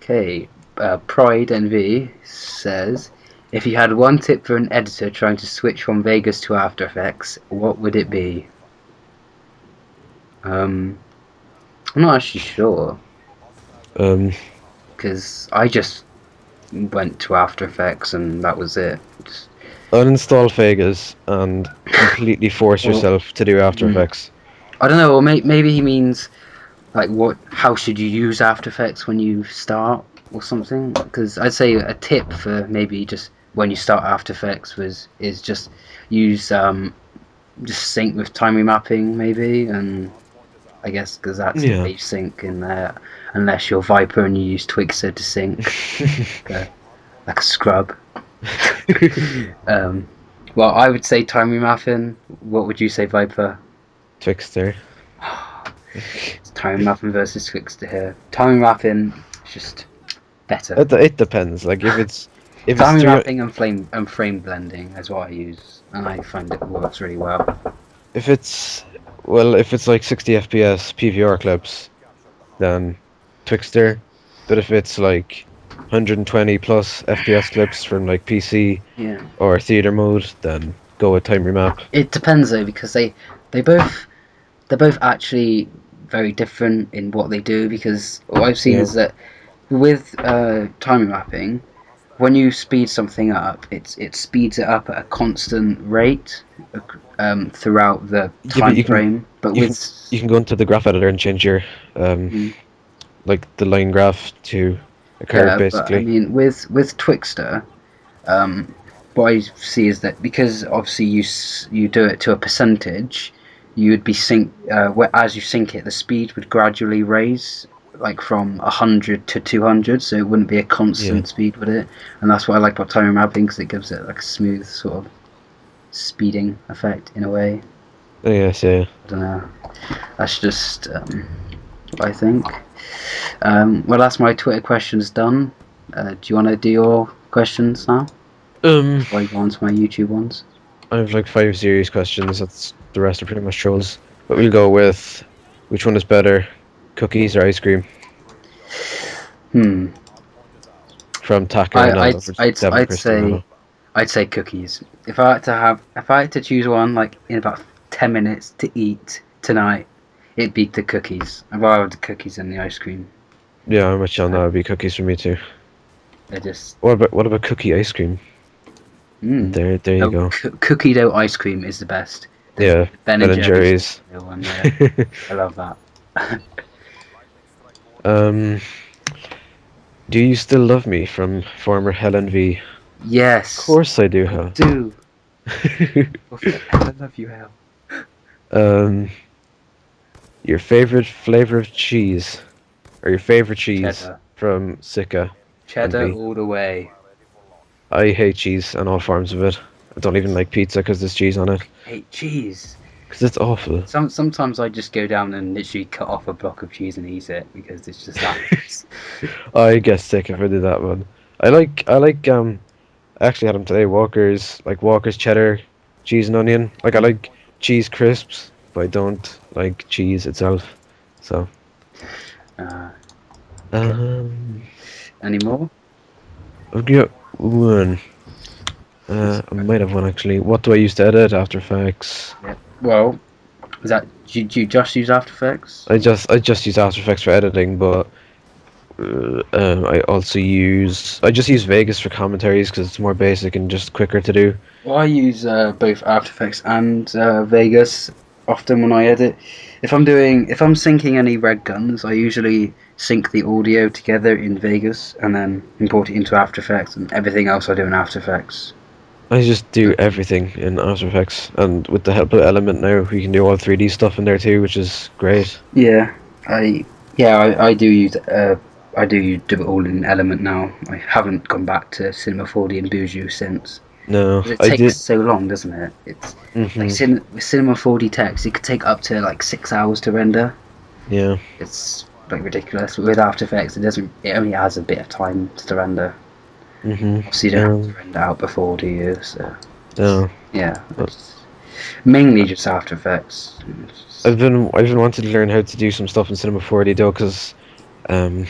Okay, Pride NV says, if you had one tip for an editor trying to switch from Vegas to After Effects, what would it be? I'm not actually sure Um, because I just went to After Effects and that was it. Just, uninstall Vegas and completely force well, yourself to do After mm, Effects. I don't know. Or maybe he means like what? How should you use After Effects when you start or something? Because I'd say a tip for maybe just when you start After Effects is just use just sync with time remapping maybe, and I guess because that's the Yeah. way you sync in there, unless you're Viper and you use Twixtor to sync like a scrub. um, well, I would say time remapping. What would you say, Viper? Twixter. It's time remapping versus Twixtor here. Time remapping is just better. It depends. Like if it's Time three remapping and frame blending is what I use, and I find it works really well. if it's if it's like 60 FPS PVR clips, then Twixter. But if it's like 120 plus FPS clips from like PC Yeah, or theater mode, then go with time remap. it depends though because they both they're both actually very different in what they do. Because what I've seen Yeah. is that with time mapping, when you speed something up, it speeds it up at a constant rate throughout the Yeah, but time frame. But you can with you can go into the graph editor and change your mm, like the line graph to a curve yeah, but I basically. mean with Twixtor, um, what I see is that because obviously you do it to a percentage, you would be as you sync it, the speed would gradually raise, like from 100 to 200, so it wouldn't be a Yeah. constant speed with it, and that's what I like about time mapping because it gives it like a smooth sort of speeding effect in a way. Oh, yes, yeah. I don't know. That's just what I think. Well, that's my Twitter questions done. Do you want to do your questions now? Um, Or you go on to my YouTube ones? I have like 5 serious questions. That's the rest are pretty much trolls. But we'll go with which one is better, cookies or ice cream? Hmm. From Taka I, and I'd, I'd, Devon I'd say, Cristiano. I'd say cookies. If I had to choose one, like in about 10 minutes to eat tonight, it'd be the cookies. I'd rather have the cookies than the ice cream. Yeah, I'm with you on that. Uh, Would be cookies for me too. They're just, What about cookie ice cream? mm. There you No, go. cookie dough ice cream is the best. The Yeah, Ben Ben and and Jerry's Jerry's. one, yeah, I love that. um, do you still love me from former Helen V? Of Yes, course I do, I huh? do. I love you, Hal. um, your favorite flavor of cheese, or your favorite cheese Cheddar, from Sika and cheddar V? all the way. I hate cheese and all forms of it. I don't even like pizza because there's cheese on it. Hey, cheese. Because it's awful. Sometimes I just go down and literally cut off a block of cheese and eat it because it's just that. I get sick if I do that one. I actually had them today. Walker's cheddar, cheese and onion. Like I like cheese crisps, but I don't like cheese itself. So, Okay. um, Any more? I've got one. I might have one actually. What do I use to edit? After Effects. Yeah. Well, do you just use After Effects? I just use After Effects for editing, but I just use Vegas for commentaries because it's more basic and just quicker to do. Well, I use both After Effects and Vegas often when I edit. If I'm syncing any red guns, I usually sync the audio together in Vegas and then import it into After Effects, and everything else I do in After Effects. I just do everything in After Effects, and with the help of Element now, we can do all 3D stuff in there too, which is great. Yeah, I I do it all in Element now. I haven't gone back to Cinema 4D and Buju since. No, 'Cause it I takes did. so long, doesn't it? It's like Mhm. with Cinema 4D text, it could take up to like 6 hours to render. Yeah. It's like ridiculous. But with After Effects, it doesn't. It only has a bit of time to render. Mhm. So you don't have to render out before, do you? So No. yeah, But it's mainly just After Effects. I've been wanting to learn how to do some stuff in Cinema 4D though, because um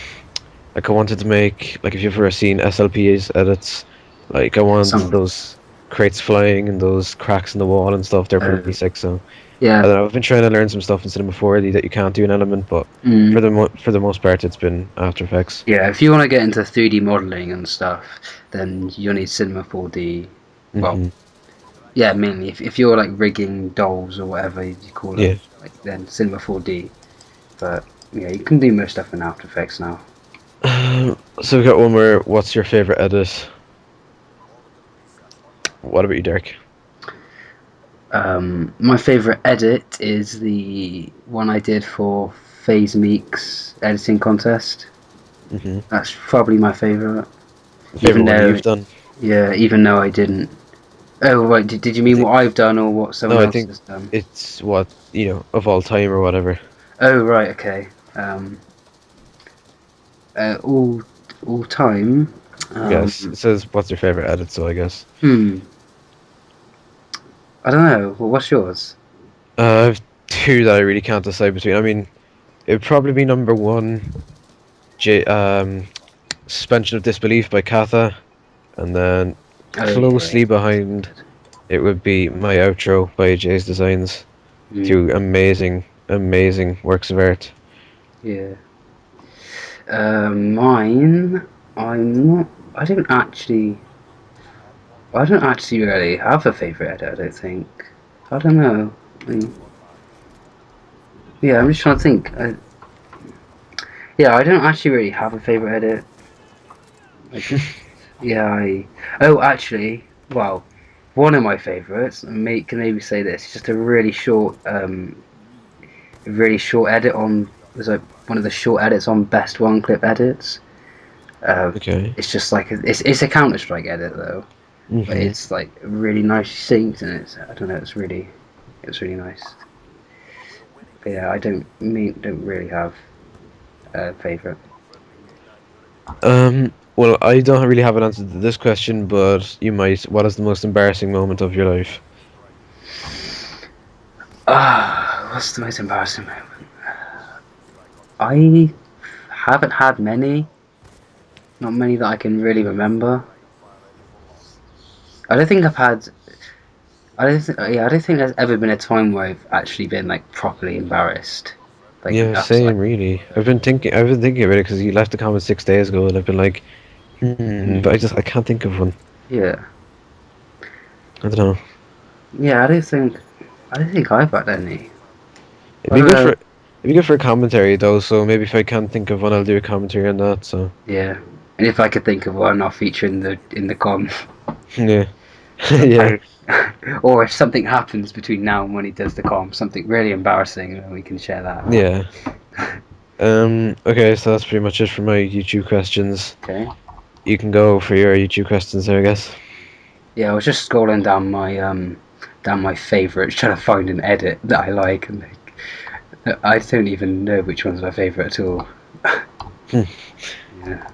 Like I wanted to make, like if you've ever seen SLP's edits, like I want Some, those crates flying and those cracks in the wall and stuff. They're pretty uh, sick. So I yeah, don't know. I've been trying to learn some stuff in Cinema 4D that you can't do in Element, but mm, for the most part, it's been After Effects. yeah. If you want to get into 3D modeling and stuff, then you'll need Cinema 4D. Well, Hmm. yeah, mainly if you're like rigging dolls or whatever you call Yeah. them, like then Cinema 4D. But yeah, you can do most stuff in After Effects now. So we've got one more. What's your favorite edit? What about you, Derek? My favorite edit is the one I did for FaZe Meek's editing contest. Hmm. That's probably my favorite. Favorite Even one though, you've done? yeah, even though I didn't. Oh, right. Did you I mean think what I've done or what someone no. I else think has done? it's what of all time or whatever. Oh, right. Okay. Uh, all all time. Yes, Um, it says what's your favorite edit. So I guess hmm. I don't know. Well, what's yours? I have two that I really can't decide between. I mean, it would probably be number one, Suspension of Disbelief by Katha, and then Oh yeah. closely behind it would be my outro by Jay's Designs. Hmm. Two amazing, amazing works of art. Yeah. Mine. I'm not. I don't actually. I don't actually really have a favourite edit, I don't think. I don't know. Yeah, I'm just trying to think. Yeah, I don't actually really have a favourite edit. I just. Yeah, I. Oh, actually, well, one of my favourites, can maybe say this, it's just a really short edit on. It was like one of the short edits on Best One Clip edits. Uh, Okay. it's just like it's a Counter Strike edit though, but Mhm. it's like really nice synced and it's I don't know it's really nice. But yeah, I don't really have a favourite. Well, I don't really have an answer to this question, but you might. What is the most embarrassing moment of your life? What's the most embarrassing moment? I haven't had many, not many that I can really remember. I don't think I've had. I don't think there's ever been a time where I've actually been like properly embarrassed. Like Yeah, enough to like. same, really. I've been thinking about it because you left the comment 6 days ago, and I've been like, but I can't think of one. Yeah, I don't know. yeah. I don't think I've had any. It'd I be don't good know. for it'd be good for a commentary though. So maybe if I can't think of one, I'll do a commentary on that. So Yeah, and if I could think of one, I'll feature in the com. yeah, But yeah. or if something happens between now and when he does the com, something really embarrassing, then we can share that. Yeah. Okay, so that's pretty much it for my YouTube questions. Okay. You can go for your YouTube questions there, I guess. Yeah, I was just scrolling down my favourites, trying to find an edit that I like, and I don't even know which one's my favourite at all. Hmm. Yeah.